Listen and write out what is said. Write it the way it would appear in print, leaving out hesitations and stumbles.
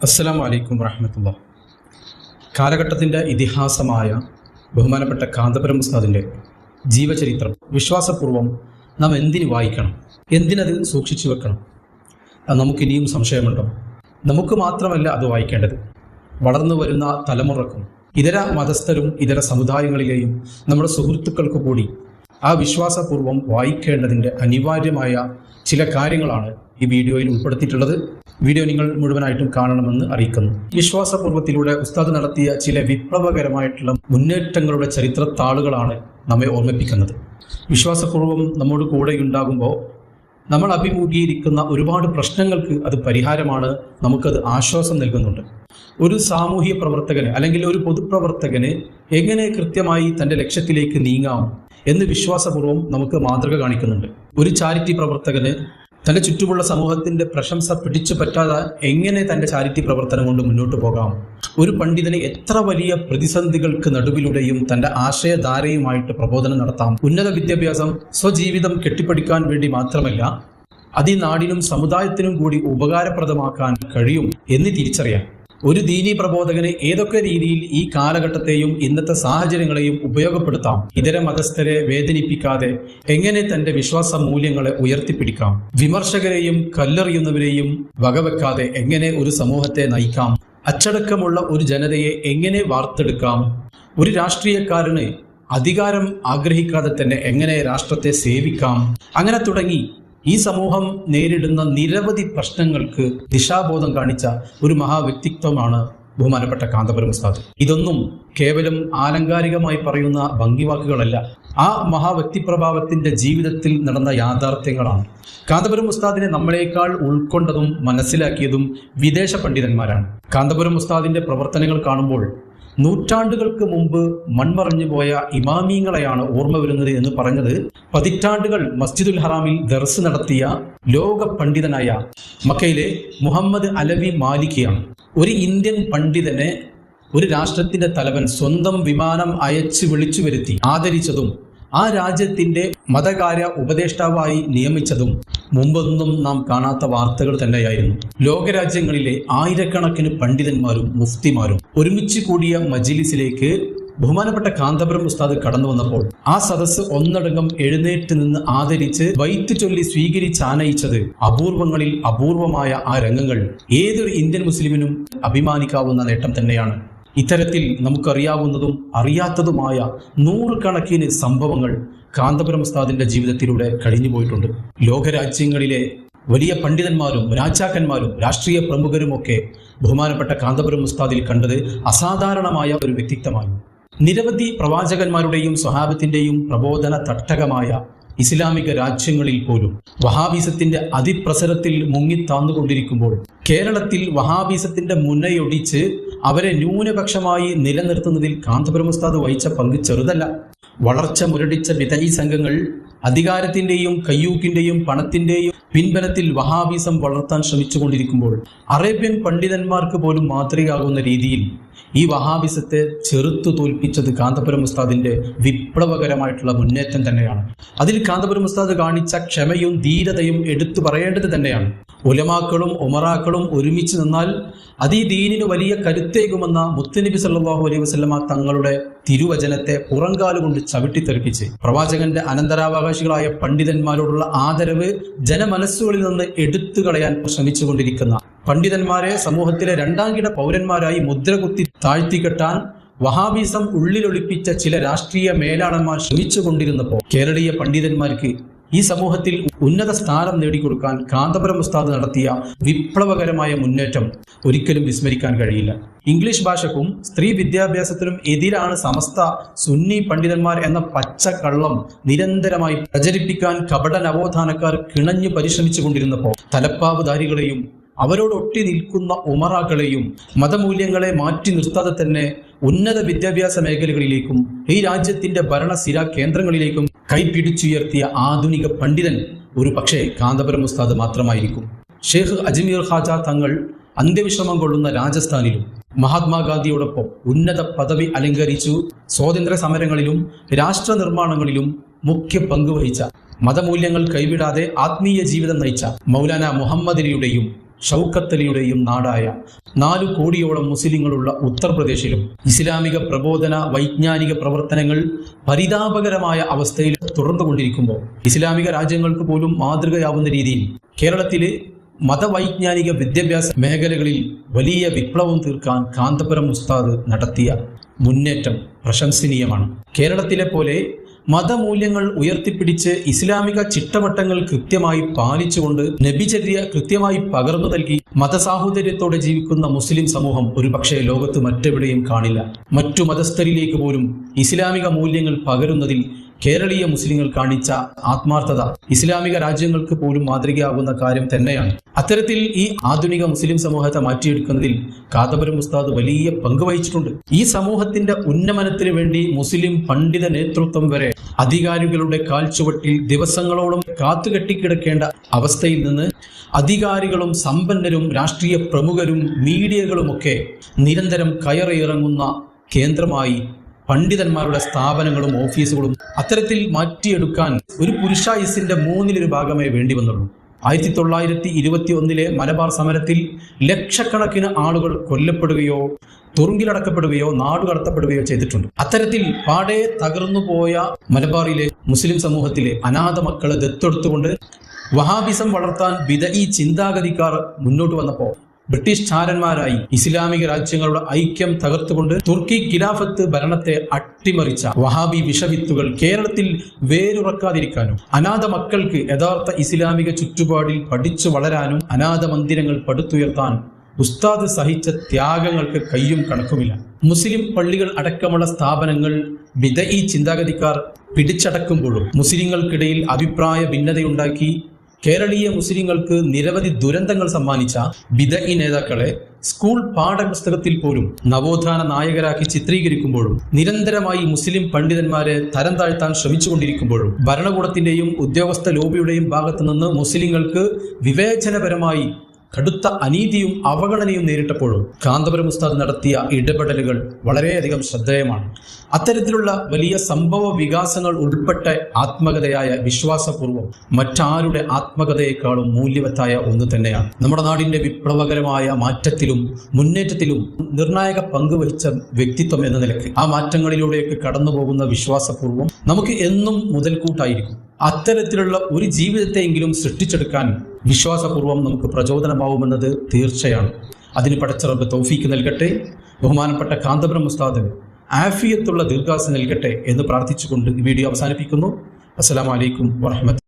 അസ്സലാമു അലൈക്കും വറഹ്മത്തുള്ളാഹി. കാലഘട്ടത്തിൻ്റെ ഇതിഹാസമായ ബഹുമാനപ്പെട്ട കാന്തപുരം ഉസ്താദിൻ്റെ ജീവചരിത്രം വിശ്വാസപൂർവ്വം നാം എന്തിനു വായിക്കണം, എന്തിനത് സൂക്ഷിച്ചു വെക്കണം? അത് നമുക്കിനിയും സംശയമുണ്ടോ? നമുക്ക് മാത്രമല്ല അത് വായിക്കേണ്ടത്, വളർന്നു വരുന്ന തലമുറക്കും ഇതര മതസ്ഥരും ഇതര സമുദായങ്ങളിലെയും നമ്മുടെ സുഹൃത്തുക്കൾക്ക് കൂടി ആ വിശ്വാസപൂർവ്വം വായിക്കേണ്ടതിൻ്റെ അനിവാര്യമായ ചില കാര്യങ്ങളാണ് ഈ വീഡിയോയിൽ ഉൾപ്പെടുത്തിയിട്ടുള്ളത്. വീഡിയോ നിങ്ങൾ മുഴുവനായിട്ടും കാണണമെന്ന് അറിയിക്കുന്നു. വിശ്വാസപൂർവ്വത്തിലൂടെ ഉസ്താദ് നടത്തിയ ചില വിപ്ലവകരമായിട്ടുള്ള മുന്നേറ്റങ്ങളുടെ ചരിത്രത്താളുകളാണ് നമ്മെ ഓർമ്മിപ്പിക്കുന്നത്. വിശ്വാസപൂർവ്വം നമ്മോട് കൂടെ ഉണ്ടാകുമ്പോൾ നമ്മൾ അഭിമുഖീകരിക്കുന്ന ഒരുപാട് പ്രശ്നങ്ങൾക്ക് അത് പരിഹാരമാണ്, നമുക്കത് ആശ്വാസം നൽകുന്നുണ്ട്. ഒരു സാമൂഹ്യ പ്രവർത്തകന് അല്ലെങ്കിൽ ഒരു പൊതുപ്രവർത്തകന് എങ്ങനെ കൃത്യമായി തൻ്റെ ലക്ഷ്യത്തിലേക്ക് നീങ്ങാം എന്ന് വിശ്വാസപൂർവ്വം നമുക്ക് മാതൃക കാണിക്കുന്നുണ്ട്. ഒരു ചാരിറ്റി പ്രവർത്തകന് തൻ്റെ ചുറ്റുമുള്ള സമൂഹത്തിൻ്റെ പ്രശംസ പിടിച്ചു പറ്റാതെ എങ്ങനെ തൻ്റെ ചാരിറ്റി പ്രവർത്തനം കൊണ്ട് മുന്നോട്ട് പോകാം? ഒരു പണ്ഡിതന് എത്ര വലിയ പ്രതിസന്ധികൾക്ക് നടുവിലൂടെയും തൻ്റെ ആശയധാരയുമായിട്ട് പ്രബോധനം നടത്താം? ഉന്നത വിദ്യാഭ്യാസം സ്വജീവിതം കെട്ടിപ്പടുക്കാൻ വേണ്ടി മാത്രമല്ല, അത് ഈ നാടിനും സമുദായത്തിനും കൂടി ഉപകാരപ്രദമാക്കാൻ കഴിയും എന്ന് തിരിച്ചറിയാം. ഒരു ദീനീ പ്രബോധകന് ഏതൊക്കെ രീതിയിൽ ഈ കാലഘട്ടത്തെയും ഇന്നത്തെ സാഹചര്യങ്ങളെയും ഉപയോഗപ്പെടുത്താം? ഇതര മതസ്ഥരെ വേദനിപ്പിക്കാതെ എങ്ങനെ തന്റെ വിശ്വാസ മൂല്യങ്ങളെ ഉയർത്തിപ്പിടിക്കാം? വിമർശകരെയും കല്ലെറിയുന്നവരെയും വകവെക്കാതെ എങ്ങനെ ഒരു സമൂഹത്തെ നയിക്കാം? അച്ചടക്കമുള്ള ഒരു ജനതയെ എങ്ങനെ വാർത്തെടുക്കാം? ഒരു രാഷ്ട്രീയക്കാരന് അധികാരം ആഗ്രഹിക്കാതെ തന്നെ എങ്ങനെ രാഷ്ട്രത്തെ സേവിക്കാം? അങ്ങനെ തുടങ്ങി ഈ സമൂഹം നേരിടുന്ന നിരവധി പ്രശ്നങ്ങൾക്ക് ദിശാബോധം കാണിച്ച ഒരു മഹാവ്യക്തിത്വമാണ് ബഹുമാനപ്പെട്ട കാന്തപുരം ഉസ്താദ്. ഇതൊന്നും കേവലം ആലങ്കാരികമായി പറയുന്ന ഭംഗിവാക്കുകളല്ല, ആ മഹാവ്യക്തിപ്രഭാവത്തിന്റെ ജീവിതത്തിൽ നടന്ന യാഥാർത്ഥ്യങ്ങളാണ്. കാന്തപുരം ഉസ്താദിനെ നമ്മളെക്കാൾ ഉൾക്കൊണ്ടതും മനസ്സിലാക്കിയതും വിദേശ പണ്ഡിതന്മാരാണ്. കാന്തപുരം ഉസ്താദിന്റെ പ്രവർത്തനങ്ങൾ കാണുമ്പോൾ നൂറ്റാണ്ടുകൾക്ക് മുമ്പ് മൺമറഞ്ഞു പോയ ഇമാമിങ്ങളെയാണ് ഓർമ്മ വരുന്നത് എന്ന് പറഞ്ഞത് പതിറ്റാണ്ടുകൾ മസ്ജിദുൽ ഹറാമിൽ ദർസ് നടത്തിയ ലോക പണ്ഡിതനായ മക്കയിലെ മുഹമ്മദ് അലവി മാലിക്കിയാണ്. ഒരു ഇന്ത്യൻ പണ്ഡിതനെ ഒരു രാഷ്ട്രത്തിന്റെ തലവൻ സ്വന്തം വിമാനം അയച്ച് വിളിച്ചു വരുത്തി ആദരിച്ചതും ആ രാജ്യത്തിന്റെ മതകാര്യ ഉപദേഷ്ടാവായി നിയമിച്ചതും മുമ്പൊന്നും നാം കാണാത്ത വാർത്തകൾ തന്നെയായിരുന്നു. ലോകരാജ്യങ്ങളിലെ ആയിരക്കണക്കിന് പണ്ഡിതന്മാരും മുഫ്തിമാരും ഒരുമിച്ച് കൂടിയ മജ്ലിസിലേക്ക് ബഹുമാനപ്പെട്ട കാന്തപുരം ഉസ്താദ് കടന്നു വന്നപ്പോൾ ആ സദസ്സ് ഒന്നടങ്കം എഴുന്നേറ്റ് നിന്ന് ആദരിച്ച് വൈത്ത് ചൊല്ലി സ്വീകരിച്ചാനയിച്ചത് അപൂർവങ്ങളിൽ അപൂർവമായ ആ രംഗങ്ങൾ ഏതൊരു ഇന്ത്യൻ മുസ്ലിമിനും അഭിമാനിക്കാവുന്ന നേട്ടം തന്നെയാണ്. ഇത്തരത്തിൽ നമുക്കറിയാവുന്നതും അറിയാത്തതുമായ നൂറുകണക്കിന് സംഭവങ്ങൾ കാന്തപുരം ഉസ്താദിന്റെ ജീവിതത്തിലൂടെ കഴിഞ്ഞുപോയിട്ടുണ്ട്. ലോകരാജ്യങ്ങളിലെ വലിയ പണ്ഡിതന്മാരും രാജാക്കന്മാരും രാഷ്ട്രീയ പ്രമുഖരുമൊക്കെ ബഹുമാനപ്പെട്ട കാന്തപുരം ഉസ്താദിൽ കണ്ടത് അസാധാരണമായ ഒരു വ്യക്തിത്വമാണ്. നിരവധി പ്രവാചകന്മാരുടെയും സ്വഹാബത്തിന്റെയും പ്രബോധന തട്ടകമായ ഇസ്ലാമിക രാജ്യങ്ങളിൽ പോലും വഹാബീസത്തിന്റെ അതിപ്രസരത്തിൽ മുങ്ങിത്താന്നുകൊണ്ടിരിക്കുമ്പോൾ കേരളത്തിൽ വഹാബീസത്തിന്റെ മുന്നയൊടിച്ച് അവരെ ന്യൂനപക്ഷമായി നിലനിർത്തുന്നതിൽ കാന്തപുരം ഉസ്താദ് വഹിച്ച പങ്ക് ചെറുതല്ല. വളർച്ച മുരടിച്ച ബിദഈ സംഘങ്ങൾ അധികാരത്തിന്റെയും കയ്യൂക്കിന്റെയും പണത്തിന്റെയും പിൻബലത്തിൽ വഹാബീസം വളർത്താൻ ശ്രമിച്ചുകൊണ്ടിരിക്കുമ്പോൾ അറേബ്യൻ പണ്ഡിതന്മാർക്ക് പോലും മാതൃകയാകുന്ന രീതിയിൽ ഈ വഹാബിസത്തെ ചെറുത്തു തോൽപ്പിച്ചത് കാന്തപുരം ഉസ്താദിന്റെ വിപ്ലവകരമായിട്ടുള്ള മുന്നേറ്റം തന്നെയാണ്. അതിൽ കാന്തപുരം ഉസ്താദ് കാണിച്ച ക്ഷമയും ധീരതയും എടുത്തു പറയേണ്ടത് തന്നെയാണ്. ഉലമാക്കളും ഉമറാക്കളും ഒരുമിച്ച് നിന്നാൽ അത് ഈ ദീനിന് വലിയ കരുത്തേകുമെന്ന മുത്തുനബി സല്ലല്ലാഹു അലൈഹി വസല്ലമ തങ്ങളുടെ തിരുവചനത്തെ പുറങ്കാലുകൊണ്ട് ചവിട്ടിത്തെറിപ്പിച്ച് പ്രവാചകന്റെ അനന്തരാവകാശികളായ പണ്ഡിതന്മാരോടുള്ള ആദരവ് ജനമനസ്സുകളിൽ നിന്ന് എടുത്തു കളയാൻ ശ്രമിച്ചുകൊണ്ടിരിക്കുന്ന പണ്ഡിതന്മാരെ സമൂഹത്തിലെ രണ്ടാം കിട പൗരന്മാരായി മുദ്രകുത്തി താഴ്ത്തിക്കെട്ടാൻ വഹാബീസം ഉള്ളിലൊളിപ്പിച്ച ചില രാഷ്ട്രീയ മേലാളന്മാർ ശ്രമിച്ചുകൊണ്ടിരുന്നപ്പോൾ കേരളീയ പണ്ഡിതന്മാർക്ക് ഈ സമൂഹത്തിൽ ഉന്നത സ്ഥാനം നേടിക്കൊടുക്കാൻ കാന്തപുരം ഉസ്താദ് നടത്തിയ വിപ്ലവകരമായ മുന്നേറ്റം ഒരിക്കലും വിസ്മരിക്കാൻ കഴിയില്ല. ഇംഗ്ലീഷ് ഭാഷക്കും സ്ത്രീ വിദ്യാഭ്യാസത്തിനും എതിരാണ് സമസ്ത സുന്നി പണ്ഡിതന്മാർ എന്ന പച്ചക്കള്ളം നിരന്തരമായി പ്രചരിപ്പിക്കാൻ കപട നവോത്ഥാനക്കാർ കിണഞ്ഞു പരിശ്രമിച്ചു കൊണ്ടിരുന്നപ്പോൾ തലപ്പാവുധാരികളെയും അവരോടൊട്ടി നിൽക്കുന്ന ഉമറാക്കളെയും മതമൂല്യങ്ങളെ മാറ്റി നിർത്താതെ തന്നെ ഉന്നത വിദ്യാഭ്യാസ മേഖലകളിലേക്കും ഈ രാജ്യത്തിന്റെ ഭരണസിരാ കേന്ദ്രങ്ങളിലേക്കും കൈപിടിച്ചുയർത്തിയ ആധുനിക പണ്ഡിതൻ ഒരു പക്ഷേ കാന്തപുരം ഉസ്താദ് മാത്രമായിരിക്കും. ഷെയ്ഖ് അജ്മീർ ഖാജ തങ്ങൾ അന്ത്യവിശ്രമം കൊള്ളുന്ന രാജസ്ഥാനിലും മഹാത്മാഗാന്ധിയോടൊപ്പം ഉന്നത പദവി അലങ്കരിച്ചു സ്വാതന്ത്ര്യ സമരങ്ങളിലും രാഷ്ട്ര നിർമ്മാണങ്ങളിലും മുഖ്യ പങ്കുവഹിച്ച മതമൂല്യങ്ങൾ കൈവിടാതെ ആത്മീയ ജീവിതം നയിച്ച മൗലാന മുഹമ്മദ് അലിയുടെയും ഷൗക്കത്തലിയുടെയും നാടായ 4 കോടിയോളം മുസ്ലിങ്ങളുള്ള ഉത്തർപ്രദേശിലും ഇസ്ലാമിക പ്രബോധന വൈജ്ഞാനിക പ്രവർത്തനങ്ങൾ പരിതാപകരമായ അവസ്ഥയിൽ തുടർന്നുകൊണ്ടിരിക്കുമ്പോൾ ഇസ്ലാമിക രാജ്യങ്ങൾക്ക് പോലും മാതൃകയാവുന്ന രീതിയിൽ കേരളത്തിലെ മതവൈജ്ഞാനിക വിദ്യാഭ്യാസ മേഖലകളിൽ വലിയ വിപ്ലവം തീർക്കാൻ കാന്തപുരം ഉസ്താദ് നടത്തിയ മുന്നേറ്റം പ്രശംസനീയമാണ്. കേരളത്തിലെ പോലെ മതമൂല്യങ്ങൾ ഉയർത്തിപ്പിടിച്ച് ഇസ്ലാമിക ചിട്ടവട്ടങ്ങൾ കൃത്യമായി പാലിച്ചുകൊണ്ട് നബിചര്യ കൃത്യമായി പകർന്നു നൽകി മതസാഹോദര്യത്തോടെ ജീവിക്കുന്ന മുസ്ലിം സമൂഹം ഒരുപക്ഷെ ലോകത്ത് മറ്റെവിടെയും കാണില്ല. മറ്റു മതസ്ഥരിലേക്ക് പോലും ഇസ്ലാമിക മൂല്യങ്ങൾ പകരുന്നതിൽ കേരളീയ മുസ്ലിങ്ങൾ കാണിച്ച ആത്മാർത്ഥത ഇസ്ലാമിക രാജ്യങ്ങൾക്ക് പോലും മാതൃകയാകുന്ന കാര്യം തന്നെയാണ്. അത്തരത്തിൽ ഈ ആധുനിക മുസ്ലിം സമൂഹത്തെ മാറ്റിയെടുക്കുന്നതിൽ കാന്തപുരം ഉസ്താദ് വലിയ പങ്ക് വഹിച്ചിട്ടുണ്ട്. ഈ സമൂഹത്തിന്റെ ഉന്നമനത്തിന് വേണ്ടി മുസ്ലിം പണ്ഡിത നേതൃത്വം വരെ അധികാരികളുടെ കാൽച്ചുവട്ടിൽ ദിവസങ്ങളോളം കാത്തുകെട്ടിക്കിടക്കേണ്ട അവസ്ഥയിൽ നിന്ന് അധികാരികളും സമ്പന്നരും രാഷ്ട്രീയ പ്രമുഖരും മീഡിയകളുമൊക്കെ നിരന്തരം കയറിയിറങ്ങുന്ന കേന്ദ്രമായി പണ്ഡിതന്മാരുടെ സ്ഥാപനങ്ങളും ഓഫീസുകളും അത്തരത്തിൽ മാറ്റിയെടുക്കാൻ ഒരു പുരുഷായുസിന്റെ 1/3 ഭാഗമേ വേണ്ടി വന്നുള്ളൂ. 1921 മലബാർ സമരത്തിൽ ലക്ഷക്കണക്കിന് ആളുകൾ കൊല്ലപ്പെടുകയോ തുറുങ്കിലടക്കപ്പെടുകയോ നാടുകടത്തപ്പെടുകയോ ചെയ്തിട്ടുണ്ട്. അത്തരത്തിൽ പാടെ തകർന്നുപോയ മലബാറിലെ മുസ്ലിം സമൂഹത്തിലെ അനാഥ മക്കളെ ദത്തെടുത്തുകൊണ്ട് വഹാബിസം വളർത്താൻ ബിദഈ ചിന്താഗതിക്കാർ മുന്നോട്ട് വന്നപ്പോൾ ബ്രിട്ടീഷ് ചാരന്മാരായി ഇസ്ലാമിക രാജ്യങ്ങളുടെ ഐക്യം തകർത്തുകൊണ്ട് തുർക്കി ഖിലാഫത്ത് ഭരണത്തെ അട്ടിമറിച്ച വഹാബി വിഷവിത്തുകൾ കേരളത്തിൽ വേരുറക്കാതിരിക്കാനും അനാഥ മക്കൾക്ക് യഥാർത്ഥ ഇസ്ലാമിക ചുറ്റുപാടിൽ പഠിച്ചു വളരാനും അനാഥ മന്ദിരങ്ങൾ പടുത്തുയർത്താൻ ഉസ്താദ് സഹിച്ച ത്യാഗങ്ങൾക്ക് കയ്യും കണക്കുമില്ല. മുസ്ലിം പള്ളികൾ അടക്കമുള്ള സ്ഥാപനങ്ങൾ ബിദഈ ചിന്താഗതിക്കാർ പിടിച്ചടക്കുമ്പോഴും മുസ്ലിങ്ങൾക്കിടയിൽ അഭിപ്രായ ഭിന്നതയുണ്ടാക്കി കേരളീയ മുസ്ലിങ്ങൾക്ക് നിരവധി ദുരന്തങ്ങൾ സമ്മാനിച്ച ബിദഈ നേതാക്കളെ സ്കൂൾ പാഠപുസ്തകത്തിൽ പോലും നവോത്ഥാന നായകരാക്കി ചിത്രീകരിക്കുമ്പോഴും നിരന്തരമായി മുസ്ലിം പണ്ഡിതന്മാരെ തരം താഴ്ത്താൻ ശ്രമിച്ചുകൊണ്ടിരിക്കുമ്പോഴും ഭരണകൂടത്തിന്റെയും ഉദ്യോഗസ്ഥ ലോബിയുടെയും ഭാഗത്തു നിന്ന് മുസ്ലിങ്ങൾക്ക് വിവേചനപരമായി കടുത്ത അനീതിയും അവഗണനയും നേരിട്ടപ്പോഴും കാന്തപുരം ഉസ്താദ് നടത്തിയ ഇടപെടലുകൾ വളരെയധികം ശ്രദ്ധേയമാണ്. അത്തരത്തിലുള്ള വലിയ സംഭവ വികാസങ്ങൾ ഉൾപ്പെട്ട ആത്മകഥയായ വിശ്വാസപൂർവം മറ്റാരുടെ ആത്മകഥയെക്കാളും മൂല്യവത്തായ ഒന്ന് തന്നെയാണ്. നമ്മുടെ നാടിന്റെ വിപ്ലവകരമായ മാറ്റത്തിലും മുന്നേറ്റത്തിലും നിർണായക പങ്ക് വഹിച്ച വ്യക്തിത്വം എന്ന നിലയ്ക്ക് ആ മാറ്റങ്ങളിലൂടെയൊക്കെ കടന്നു പോകുന്ന വിശ്വാസപൂർവം നമുക്ക് എന്നും മുതൽക്കൂട്ടായിരിക്കും. അത്തരത്തിലുള്ള ഒരു ജീവിതത്തെയെങ്കിലും സൃഷ്ടിച്ചെടുക്കാൻ വിശ്വാസപൂർവം നമുക്ക് പ്രചോദനമാവുമെന്നത് തീർച്ചയാണ്. അതിന് പടച്ച റബ്ബ് തൗഫീക്ക് നൽകട്ടെ. ബഹുമാനപ്പെട്ട കാന്തപുരം ഉസ്താദിന് ആഫിയത്തുള്ള ദീർഘായുസ്സ് നൽകട്ടെ എന്ന് പ്രാർത്ഥിച്ചുകൊണ്ട് ഈ വീഡിയോ അവസാനിപ്പിക്കുന്നു. അസ്സലാമു അലൈക്കും വറഹ്മത്തുള്ളാഹി.